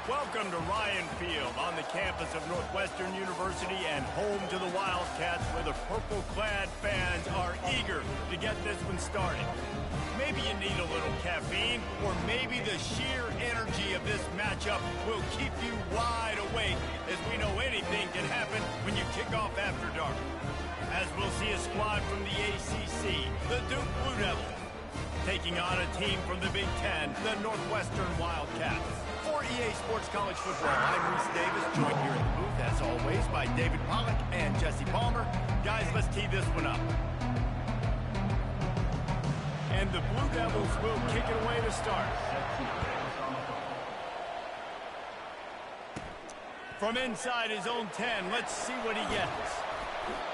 Welcome to Ryan Field on the campus of Northwestern University and home to the Wildcats, where the purple-clad fans are eager to get this one started. Maybe you need a little caffeine, or maybe the sheer energy of this matchup will keep you wide awake, as we know anything can happen when you kick off after dark. As we'll see a squad from the ACC, the Duke Blue Devils, taking on a team from the Big Ten, the Northwestern Wildcats. For EA Sports College Football, I'm Reese Davis, joined here in the booth, as always, by David Pollack and Jesse Palmer. Guys, let's tee this one up. And the Blue Devils will kick it away to start. From inside his own 10, let's see what he gets.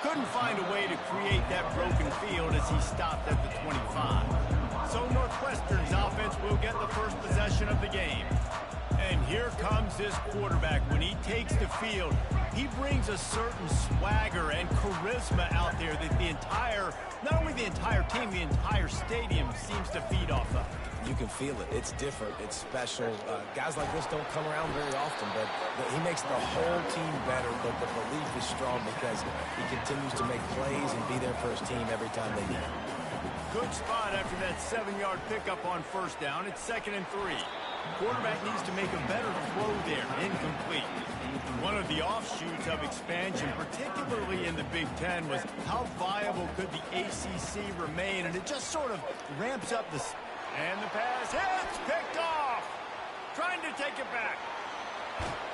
Couldn't find a way to create that broken field as he stopped at the 25. So Northwestern's offense will get the first possession of the game. And here comes this quarterback. When he takes the field, he brings a certain swagger and charisma out there that not only the entire team, the entire stadium seems to feed off of. You can feel it. It's different. It's special. Guys like this don't come around very often, but he makes the whole team better. But the belief is strong because he continues to make plays and be there for his team every time they need him. Good spot after that 7-yard pickup on first down. It's 2nd and 3. Quarterback needs to make a better throw there. Incomplete. One of the offshoots of expansion, particularly in the Big Ten, was how viable could the ACC remain, and it just sort of ramps up the... And the pass hits, picked off. Trying to take it back.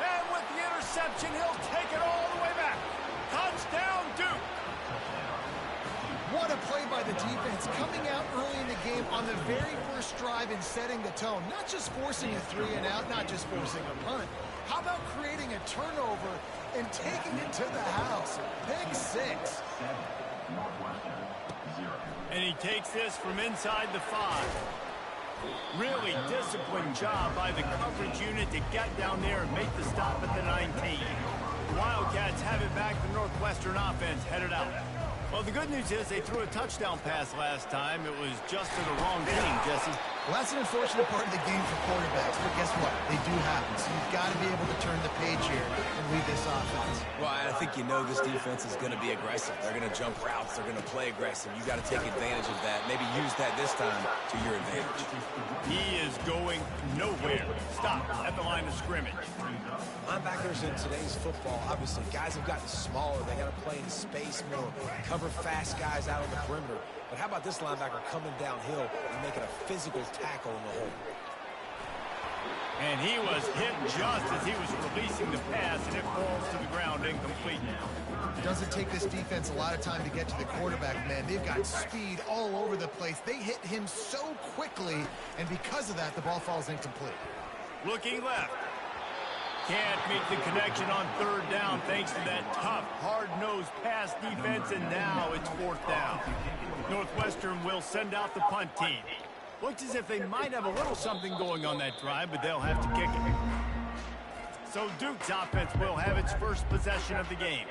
And with the interception, he'll take it all the way back. Touchdown, Duke. What a play by the defense, coming out early in the game on the very first drive and setting the tone. Not just forcing a 3-and-out, not just forcing a punt. How about creating a turnover and taking it to the house? Pick 6. And he takes this from inside the 5. Really disciplined job by the coverage unit to get down there and make the stop at the 19. The Wildcats have it back. The Northwestern offense headed out. Well, the good news is they threw a touchdown pass last time. It was just to the wrong team, Jesse. Well, that's an unfortunate part of the game for quarterbacks, but guess what? They do happen, so you've got to be able to turn the page here and lead this offense. Well, I think you know this defense is going to be aggressive. They're going to jump routes. They're going to play aggressive. You got to take advantage of that. Maybe use that this time to your advantage. He is going nowhere. Stop at the line of scrimmage. Linebackers in today's football, obviously, guys have gotten smaller. They got to play in space more, cover fast guys out on the perimeter. But how about this linebacker coming downhill and making a physical tackle in the hole? And he was hit just as he was releasing the pass, and it falls to the ground incomplete. It doesn't take this defense a lot of time to get to the quarterback, man. They've got speed all over the place. They hit him so quickly, and because of that, the ball falls incomplete. Looking left. Can't make the connection on 3rd down thanks to that tough, hard-nosed pass defense, and now it's 4th down. Northwestern will send out the punt team. Looks as if they might have a little something going on that drive, but they'll have to kick it. So Duke's offense will have its first possession of the game.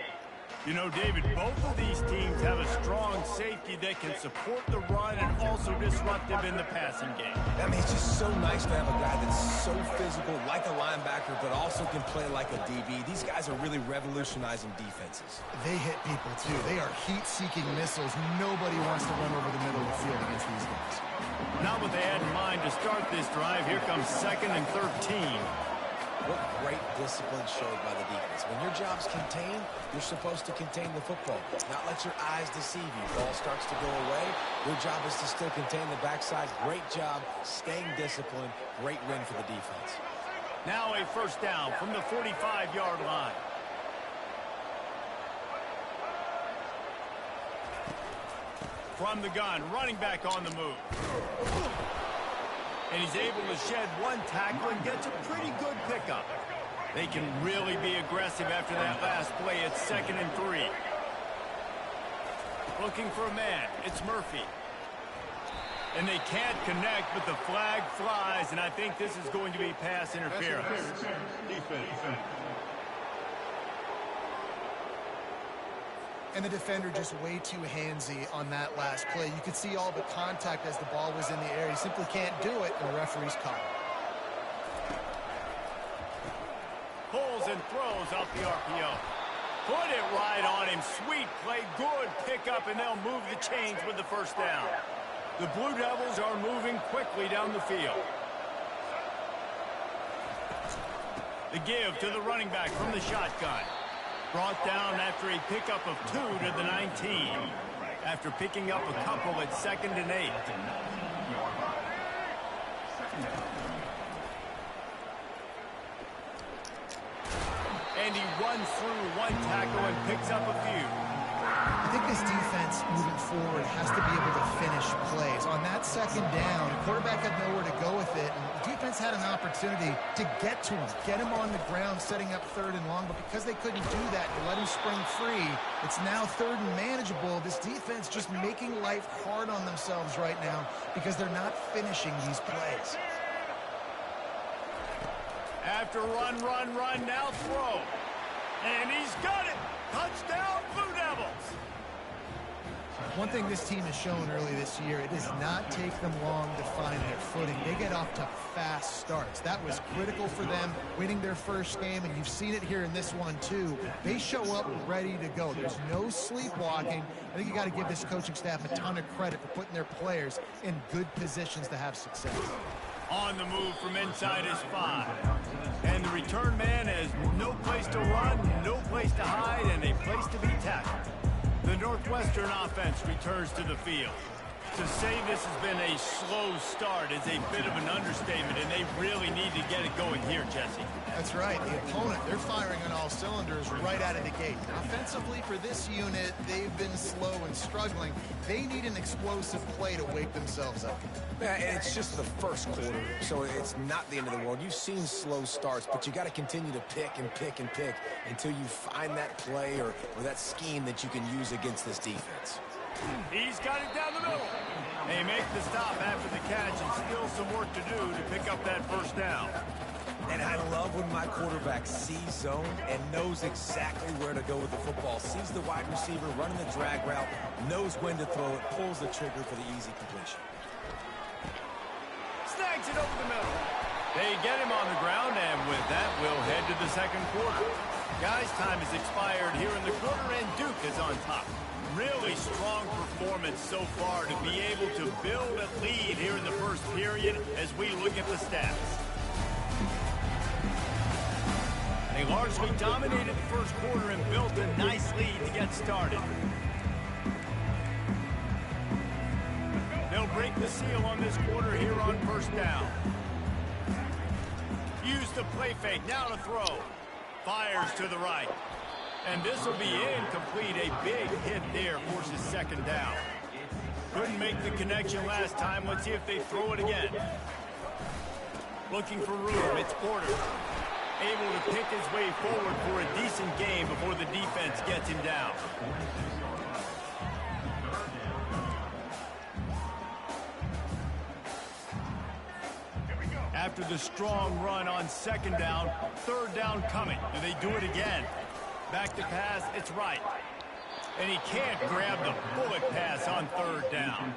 You know, David, both of these teams have a strong safety that can support the run and also disruptive in the passing game. I mean, it's just so nice to have a guy that's so physical, like a linebacker, but also can play like a DB. These guys are really revolutionizing defenses. They hit people, too. They are heat-seeking missiles. Nobody wants to run over the middle of the field against these guys. Not what they had in mind to start this drive. Here comes 2nd and 13. What great discipline showed by the defense. When your job's contained, you're supposed to contain the football, not let your eyes deceive you. Ball starts to go away. Your job is to still contain the backside. Great job staying disciplined. Great win for the defense. Now a 1st down from the 45-yard line. From the gun, running back on the move. And he's able to shed one tackle and gets a pretty good pickup. They can really be aggressive after that last play. It's 2nd and 3. Looking for a man. It's Murphy. And they can't connect, but the flag flies, and I think this is going to be pass interference. Defense. And the defender just way too handsy on that last play. You could see all the contact as the ball was in the air. He simply can't do it, and the referee's caught. and throws off the RPO. Put it right on him. Sweet play. Good pickup, and they'll move the chains with the first down. The Blue Devils are moving quickly down the field. The give to the running back from the shotgun. Brought down after a pickup of 2 to the 19. After picking up a couple at 2nd and 8. And he runs through one tackle and picks up a few. I think this defense moving forward has to be able to finish plays. On that 2nd down, the quarterback had nowhere to go with it. And the defense had an opportunity to get to him, get him on the ground, setting up 3rd and long. But because they couldn't do that, they let him spring free. It's now 3rd and manageable. This defense just making life hard on themselves right now because they're not finishing these plays. After run, now throw. And he's got it. Touchdown, Blue Devils. One thing this team has shown early this year, it does not take them long to find their footing. They get off to fast starts. That was critical for them, winning their first game, and you've seen it here in this one too. They show up ready to go. There's no sleepwalking. I think you got to give this coaching staff a ton of credit for putting their players in good positions to have success. On the move from inside his 5. And the return man has no place to run, no place to hide, and a place to be tackled. The Northwestern offense returns to the field. To say this has been a slow start is a bit of an understatement, and they really need to get it going here, Jesse. That's right. The opponent, they're firing on all cylinders right out of the gate. Offensively for this unit, they've been slow and struggling. They need an explosive play to wake themselves up. Yeah, and it's just the first quarter, so it's not the end of the world. You've seen slow starts, but you got to continue to pick and pick and pick until you find that play or that scheme that you can use against this defense. He's got it down the middle. They make the stop after the catch and still some work to do to pick up that first down. And I love when my quarterback sees zone and knows exactly where to go with the football. Sees the wide receiver running the drag route, knows when to throw it, pulls the trigger for the easy completion. Snags it over the middle. They get him on the ground, and with that, we'll head to the 2nd quarter. Guys, time has expired here in the quarter, and Duke is on top. Really strong performance so far to be able to build a lead here in the first period as we look at the stats. They largely dominated the first quarter and built a nice lead to get started. They'll break the seal on this quarter here on first down. Use the play fake, now to throw. Fires to the right. And this will be incomplete. A big hit there forces 2nd down. Couldn't make the connection last time. Let's see if they throw it again. Looking for room. It's Porter. Able to pick his way forward for a decent game before the defense gets him down. After the strong run on 2nd down, 3rd down coming. Do they do it again? Back to pass, it's right. And he can't grab the bullet pass on 3rd down.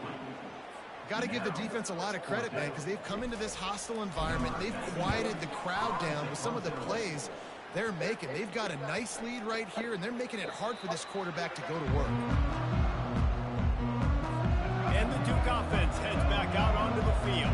Got to give the defense a lot of credit, man, because they've come into this hostile environment. They've quieted the crowd down with some of the plays they're making. They've got a nice lead right here, and they're making it hard for this quarterback to go to work. And the Duke offense heads back out onto the field.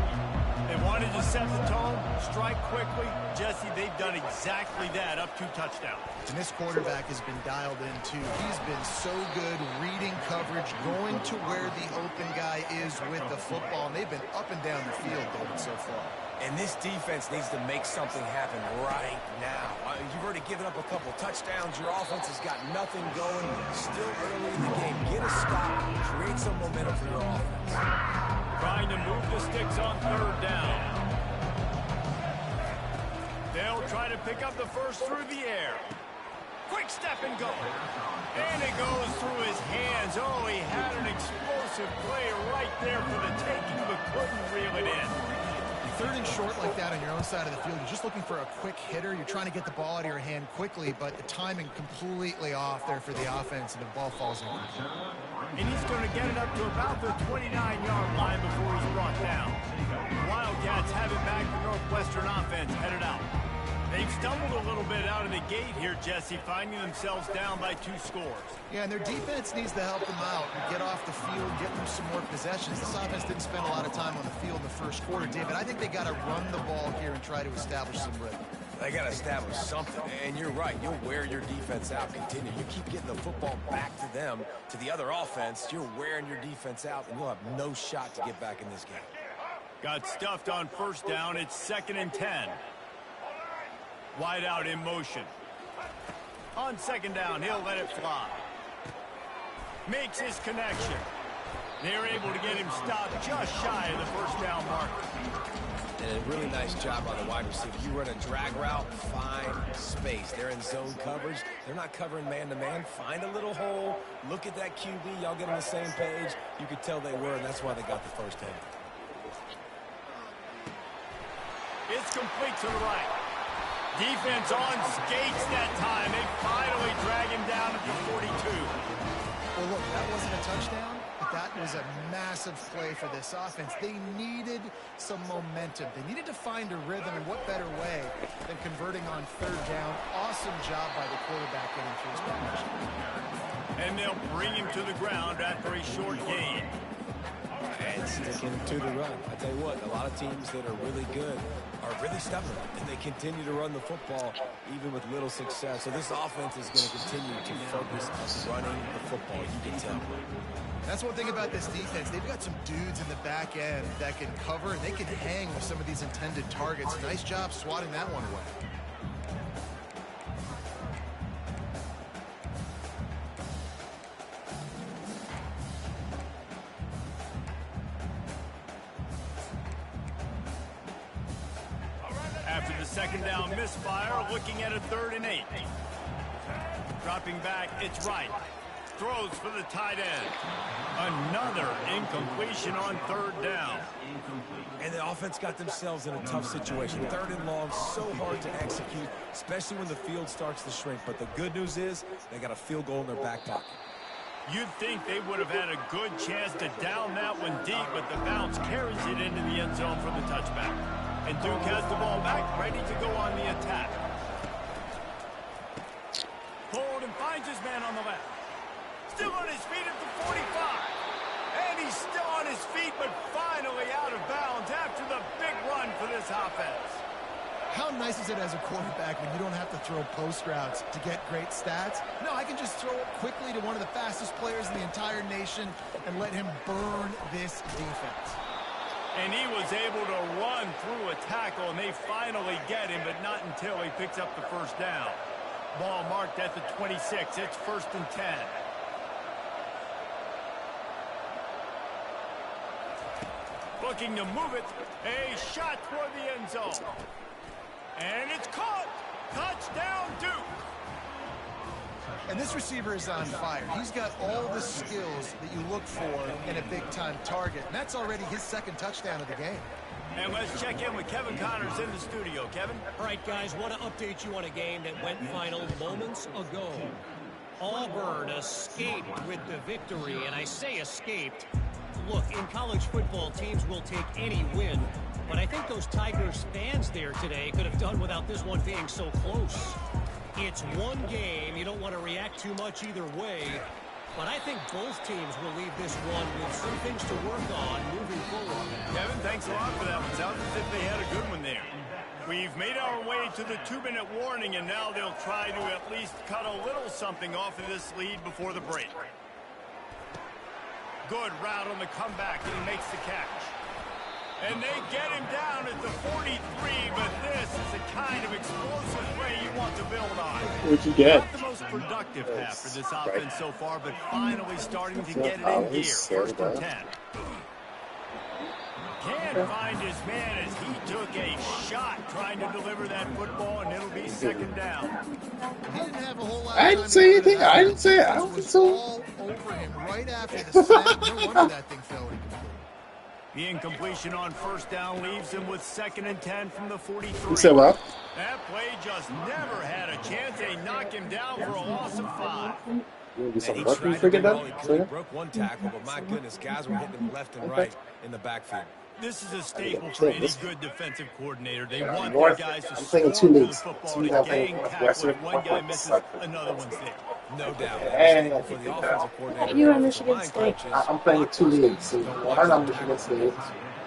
They wanted to set the tone, strike quickly. Jesse, they've done exactly that, up 2 touchdowns. And this quarterback has been dialed in, too. He's been so good reading coverage, going to where the open guy is with the football. And they've been up and down the field, David, so far. And this defense needs to make something happen right now. You've already given up a couple touchdowns. Your offense has got nothing going. Still early in the game. Get a stop. Create some momentum for your offense. Trying to move the sticks on 3rd down. They'll try to pick up the first through the air. Quick step and go. And it goes through his hands. Oh, he had an explosive play right there for the taking, but couldn't reel it in. 3rd and short like that on your own side of the field, you're just looking for a quick hitter. You're trying to get the ball out of your hand quickly, but the timing completely off there for the offense, and the ball falls in. And he's going to get it up to about the 29-yard line before he's brought down. The Wildcats have it back. The Northwestern offense headed out. They've stumbled a little bit out of the gate here, Jesse, finding themselves down by 2 scores. Yeah, and their defense needs to help them out and get off the field, get them some more possessions. This offense didn't spend a lot of time on the field in the first quarter, David. I think they got to run the ball here and try to establish some rhythm. They got to establish something, and you're right. You'll wear your defense out. Continue. You keep getting the football back to them, to the other offense. You're wearing your defense out, and you'll have no shot to get back in this game. Got stuffed on first down. It's 2nd and 10. Wide out in motion. On 2nd down, he'll let it fly. Makes his connection. They're able to get him stopped just shy of the first down marker. And a really nice job on the wide receiver. You run a drag route, find space. They're in zone coverage. They're not covering man-to-man. Find a little hole. Look at that QB. Y'all get on the same page. You could tell they were, and that's why they got the first down. It's complete to the right. Defense on skates that time. They finally drag him down at the 42. Well, look, that wasn't a touchdown, but that was a massive play for this offense. They needed some momentum. They needed to find a rhythm, and what better way than converting on 3rd down. Awesome job by the quarterback getting through his progression. And they'll bring him to the ground after a short gain. And sticking to the run. I tell you what, a lot of teams that are really good are really stubborn, and they continue to run the football even with little success. So this offense is going to continue to focus on running the football. You can tell. That's one thing about this defense. They've got some dudes in the back end that can cover, and they can hang with some of these intended targets. Nice job swatting that one away. After the 2nd down misfire, looking at a 3rd and 8. Dropping back, it's right. Throws for the tight end. Another incompletion on 3rd down. And the offense got themselves in a tough situation. 3rd and long, so hard to execute, especially when the field starts to shrink. But the good news is they got a field goal in their back pocket. You'd think they would have had a good chance to down that one deep, but the bounce carries it into the end zone for the touchback. And Duke has the ball back, ready to go on the attack. Hold and finds his man on the left. Still on his feet at the 45. And he's still on his feet, but finally out of bounds after the big run for this offense. How nice is it as a quarterback when you don't have to throw post routes to get great stats? No, I can just throw it quickly to one of the fastest players in the entire nation and let him burn this defense. And he was able to run through a tackle, and they finally get him, but not until he picks up the first down. Ball marked at the 26. It's 1st and 10. Looking to move it. A shot toward the end zone. And it's caught. Touchdown, Duke. And this receiver is on fire. He's got all the skills that you look for in a big-time target. And that's already his 2nd touchdown of the game. And let's check in with Kevin Connors in the studio. Kevin? All right, guys, want to update you on a game that went final moments ago. Auburn escaped with the victory, and I say escaped. Look, in college football, teams will take any win, but I think those Tigers fans there today could have done without this one being so close. It's one game. You don't want to react too much either way, but I think both teams will leave this one with some things to work on moving forward. Kevin, thanks a lot for that one. Sounds as if they had a good one there. We've made our way to the 2-minute warning, and now they'll try to at least cut a little something off of this lead before the break. Good route on the comeback, and he makes the catch. And they get him down at the 43, but this is the kind of explosive play you want to build on. What'd you get? Not the most productive half for this offense so far, but finally starting to get it in gear. 1st and 10. Can't find his man as he took a shot trying to deliver that football, and it'll be 2nd down. He didn't have a whole lot I of didn't say anything. I didn't say it. I It don't think was so. all over him right after the snap. No wonder that thing fell incomplete. The incompletion on 1st down leaves him with 2nd and 10 from the 43. You said what? That play just never had a chance. They knock him down for a loss of 5. You get And some he rugby tried to freaking do all done? he could. He broke one tackle, but my goodness, guys were hitting him left and right in the backfield. This is a staple for any good defensive coordinator. They want their North, guys to I'm playing two storm to the leagues. football, Two to that play gang tackle. Northwestern, If one guy Northwestern misses, sucked. another one's there. No doubt. And a And I staple for think the now offensive coordinator You and are offensive Michigan line State. coaches. I'm playing two leagues. So Don't one watch on them Michigan turn State,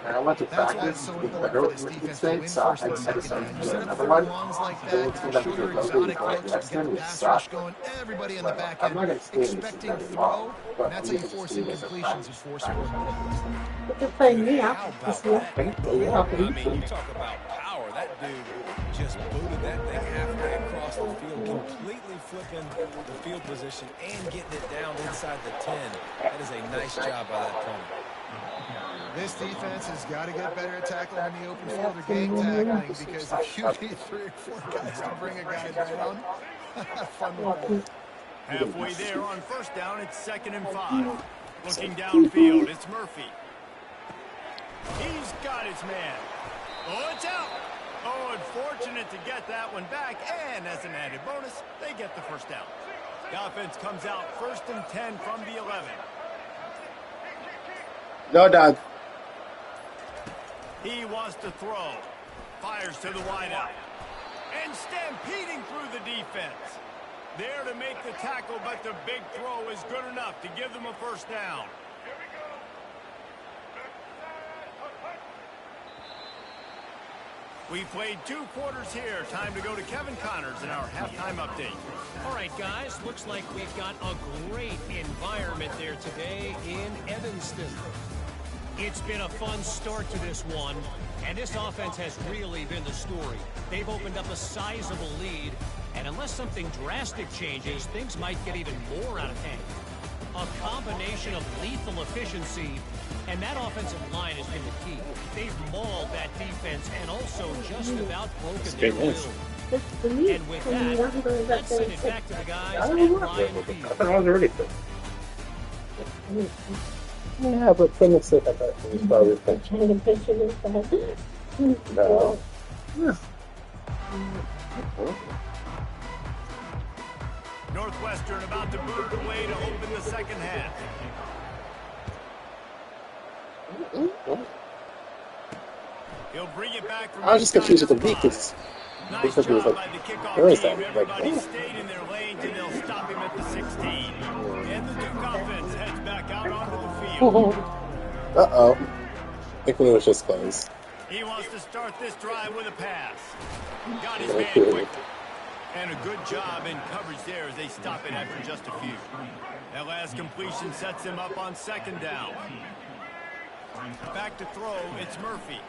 and I went to That's why it's practice so with the important better for with this Michigan defense to State, win so first I and decided second to down. You do set up another third and one. longs like So that, it's you gonna show be your the ugly, exotic but looks, yeah, you get the still pass rush suck. going, everybody in the back I'm end not gonna stay in this expecting very throw, long, and but that's I'm how you gonna force stay in this incompletions and practice. force scoring. But they're playing me out How this about year. that? Boom. I mean, you talk about power. That dude just booted that thing halfway across the field, completely flipping the field position and getting it down inside the 10. That is a nice job by that punter. This defense has got to get better at tackling in the open field or gang tackling, because if you need 3 or 4 guys to bring a guy down, have fun with that. Halfway there on first down, it's 2nd and 5. Looking downfield, it's Murphy. He's got his man. Oh, it's out. Oh, unfortunate to get that one back, and as an added bonus, they get the first down. The offense comes out 1st and 10 from the 11. No, dog. He wants to throw. Fires to the wideout. And stampeding through the defense. There to make the tackle, but the big throw is good enough to give them a first down. We played 2 quarters here. Time to go to Kevin Connors in our halftime update. All right, guys, looks like we've got a great environment there today in Evanston. It's been a fun start to this one, and this offense has really been the story. They've opened up a sizable lead, and unless something drastic changes, things might get even more out of hand. A combination of lethal efficiency, and that offensive line has been the key. They've mauled that defense and also just about broken their will. And with that, let's send it back to the guys at Ryan Field. I thought I was already fit. Yeah, but things like that is probably no. Northwestern about to boot it away to open the second half. He'll bring it back from I was just confused with the beat because nice it was job like, by the kickoff where is team. that? Everybody Like, stayed in their lanes, and they'll stop him at the 16. And the Duke offense heads back out onto the field. uh-oh. I think it was just close. He wants to start this drive with a pass. Got his man quickly. And a good job in coverage there as they stop it after just a few. That last completion sets him up on 2nd down. Back to throw, it's Murphy.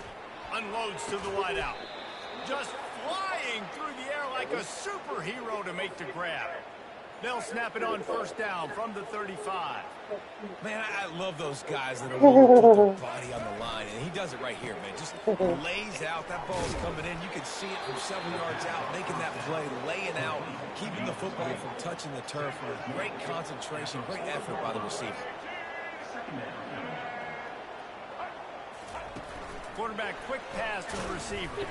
Unloads to the wideout. Just flying through the air like a superhero to make the grab. They'll snap it on first down from the 35. Man, I love those guys that are willing to put their body on the line, and he does it right here, man. Just lays out. That ball's coming in. You can see it from several yards out, making that play, laying out, keeping the football from touching the turf with great concentration, great effort by the receiver. Quarterback quick pass to the receiver.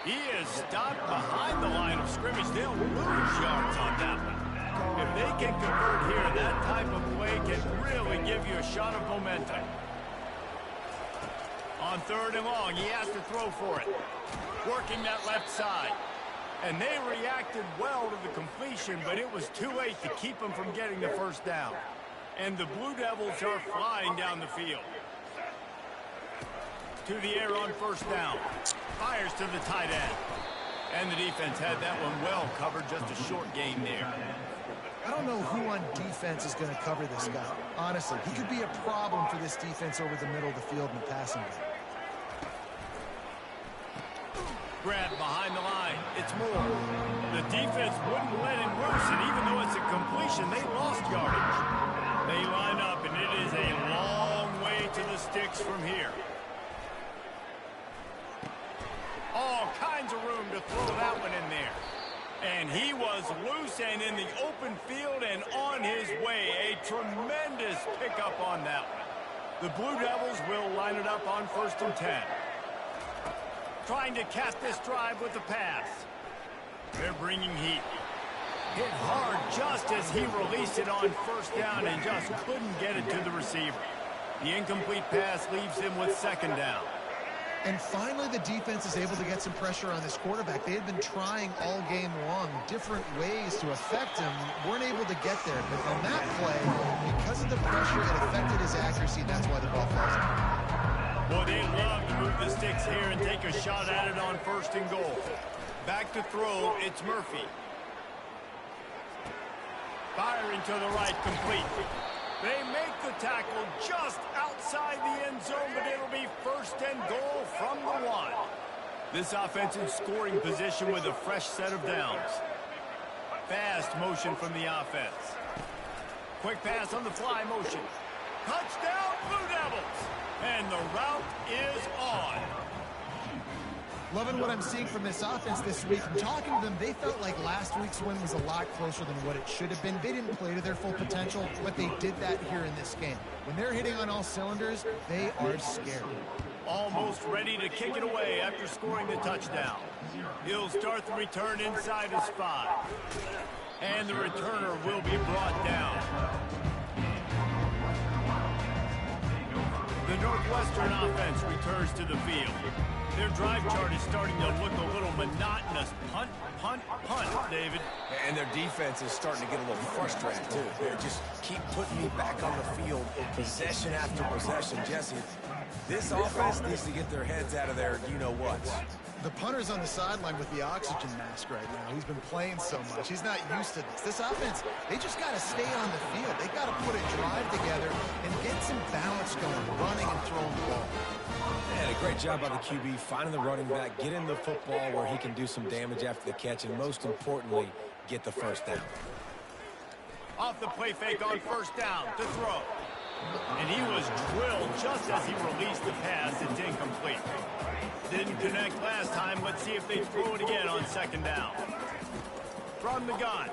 He is stopped behind the line of scrimmage. They'll lose yards on that one. If they can convert here, that type of play can really give you a shot of momentum. On 3rd and long, he has to throw for it. Working that left side. And they reacted well to the completion, but it was too late to keep them from getting the first down. And the Blue Devils are flying down the field. To the air on first down. Fires to the tight end. And the defense had that one well covered, just a short gain there. I don't know who on defense is going to cover this guy. Honestly, he could be a problem for this defense over the middle of the field in the passing game. Grab behind the line. It's Moore. The defense wouldn't let him loose, and even though it's a completion, they lost yardage. They line up, and it is a long way to the sticks from here. All kinds of room to throw that one in there. And he was loose and in the open field and on his way. A tremendous pickup on that one. The Blue Devils will line it up on 1st and 10. Trying to cap this drive with the pass. They're bringing heat. Hit hard just as he released it on first down and just couldn't get it to the receiver. The incomplete pass leaves him with 2nd down. And finally, the defense is able to get some pressure on this quarterback. They had been trying all game long different ways to affect him. Weren't able to get there. But on that play, because of the pressure, it affected his accuracy. That's why the ball falls out. Well, they'd love to move the sticks here and take a shot at it on 1st and goal. Back to throw, it's Murphy. Firing to the right, complete. They make the tackle just outside the end zone, but it'll be 1st and goal from the 1. This offense in scoring position with a fresh set of downs. Fast motion from the offense. Quick pass on the fly motion. Touchdown, Blue Devils! And the route is on. Loving what I'm seeing from this offense this week. I'm talking to them, they felt like last week's win was a lot closer than what it should have been. They didn't play to their full potential, but they did that here in this game. When they're hitting on all cylinders, they are scared. Almost ready to kick it away after scoring the touchdown. He'll start the return inside his 5. And the returner will be brought down. The Northwestern offense returns to the field. Their drive chart is starting to look a little monotonous. Punt, punt, punt, David. And their defense is starting to get a little frustrated, too. They just keep putting me back on the field, possession after possession. Jesse, this offense needs to get their heads out of their you-know-whats. The punter's on the sideline with the oxygen mask right now. He's been playing so much. He's not used to this. This offense, they just got to stay on the field. They got to put a drive together and get some balance going, running and throwing the ball. And a great job by the QB, finding the running back, getting the football where he can do some damage after the catch, and most importantly, get the 1st down. Off the play fake on 1st down to throw. And he was drilled just as he released the pass. It's incomplete. Didn't connect last time. Let's see if they throw it again on 2nd down. From the gun.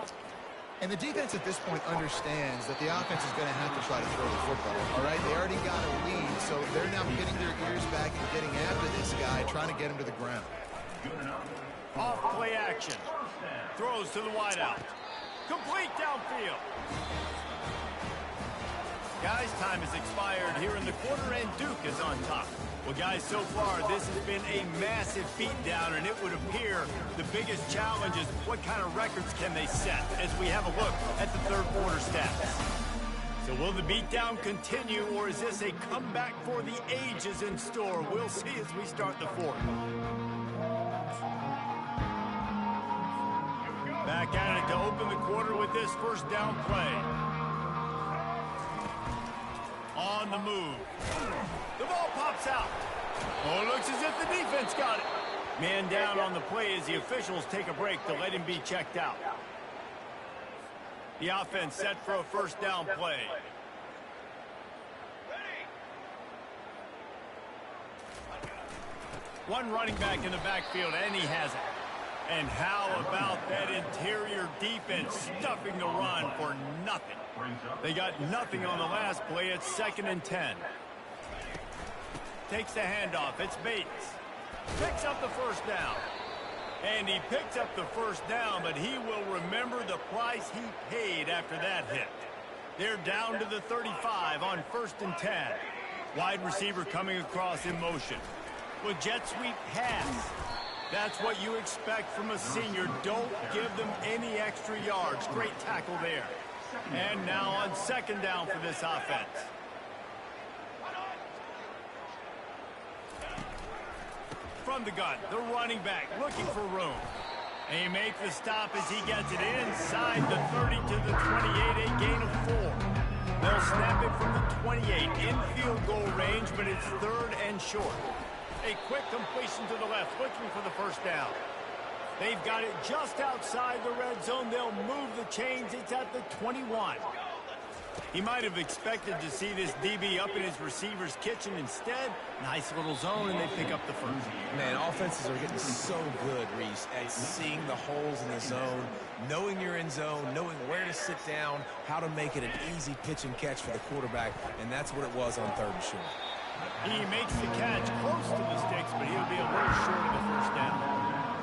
And the defense at this point understands that the offense is going to have to try to throw the football. All right, they already got a lead, so they're now getting their ears back and getting after this guy, trying to get him to the ground. Off play action. Throws to the wideout. Complete downfield. Guys, time has expired here in the quarter, and Duke is on top. Well, guys, so far, this has been a massive beatdown, and it would appear the biggest challenge is what kind of records can they set as we have a look at the 3rd quarter stats. So will the beatdown continue, or is this a comeback for the ages in store? We'll see as we start the 4th. Back at it to open the quarter with this 1st down play. On the move. The ball pops out. Oh, it looks as if the defense got it. Man down on the play as the officials take a break to let him be checked out. The offense set for a 1st down play. One running back in the backfield, and he has it. And how about that interior defense stuffing the run for nothing? They got nothing on the last play. It's 2nd and 10. Takes the handoff. It's Bates. Picks up the 1st down. And he picks up the 1st down, but he will remember the price he paid after that hit. They're down to the 35 on 1st and 10. Wide receiver coming across in motion. With jet sweep pass. That's what you expect from a senior. Don't give them any extra yards. Great tackle there. And now on 2nd down for this offense. From the gun, the running back looking for room. And he makes the stop as he gets it inside the 30 to the 28, a gain of 4. They'll snap it from the 28 in field goal range, but it's 3rd and short. A quick completion to the left, looking for the 1st down. They've got it just outside the red zone. They'll move the chains. It's at the 21. He might have expected to see this DB up in his receiver's kitchen. Instead, nice little zone, and they pick up the 1st. Man, offenses are getting so good, Reese, at seeing the holes in the zone, knowing you're in zone, knowing where to sit down, how to make it an easy pitch and catch for the quarterback, and that's what it was on 3rd and short. He makes the catch close to the sticks, but he'll be a little short of the 1st down.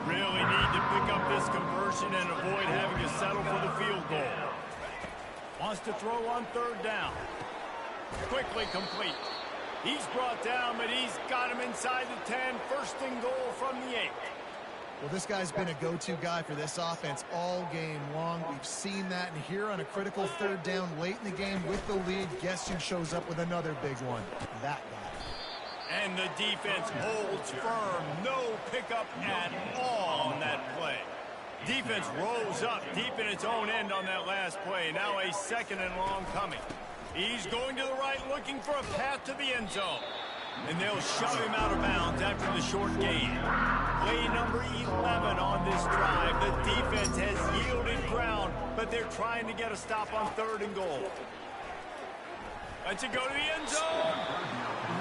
Really need to pick up this conversion and avoid having to settle for the field goal. Wants to throw on 3rd down. Quickly complete. He's brought down, but he's got him inside the 10. First and goal from the 8. Well, this guy's been a go-to guy for this offense all game long. We've seen that, and here on a critical third down late in the game with the lead, guess who shows up with another big one? That guy. And the defense holds firm. No pickup at all on that play. Defense rolls up deep in its own end on that last play. Now a second and long coming. He's going to the right, looking for a path to the end zone. And they'll shove him out of bounds after the short gain. Play number 11 on this drive. The defense has yielded ground, but they're trying to get a stop on third and goal. Lets it go to the end zone.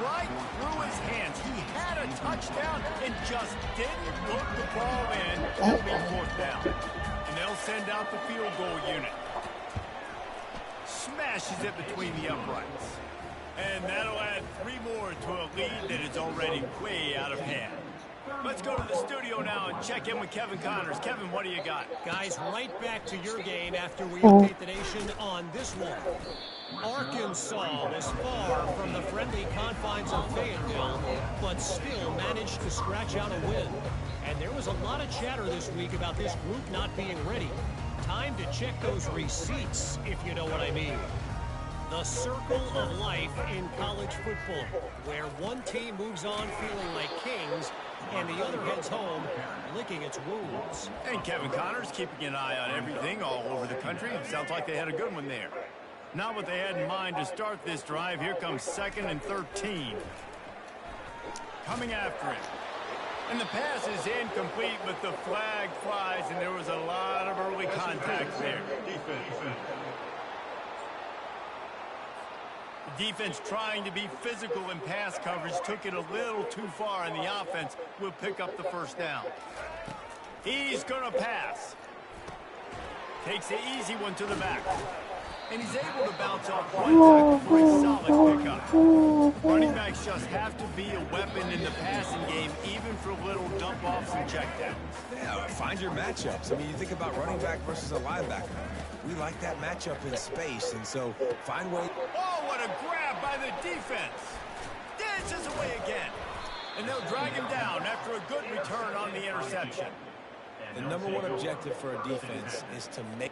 Right through his hands. He had a touchdown and just didn't put the ball in. It'll be fourth down. And they'll send out the field goal unit. Smashes it between the uprights. And that'll add 3 more to a lead that is already way out of hand. Let's go to the studio now and check in with Kevin Connors. Kevin, what do you got? Guys, right back to your game after we update the nation on this one. Arkansas was far from the friendly confines of Fayetteville, but still managed to scratch out a win. And there was a lot of chatter this week about this group not being ready. Time to check those receipts, if you know what I mean. The circle of life in college football, where one team moves on feeling like kings and the other heads home licking its wounds. And Kevin Connors keeping an eye on everything all over the country. Sounds like they had a good one there. Not what they had in mind to start this drive. Here comes 2nd and 13. Coming after it. And the pass is incomplete, but the flag flies, and there was a lot of early contact there. Defense trying to be physical in pass coverage took it a little too far, and the offense will pick up the first down. He's going to pass. Takes the easy one to the back. And he's able to bounce off one tackle for a solid pickup. Running backs just have to be a weapon in the passing game, even for little dump-offs and checkdowns. Yeah, find your matchups. I mean, you think about running back versus a linebacker. We like that matchup in space, and so find ways. Oh, what a grab by the defense. Dances away again. And they'll drag him down after a good return on the interception. The number one objective for a defense is to make...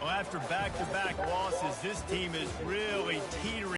Well, after back-to-back losses, this team is really teetering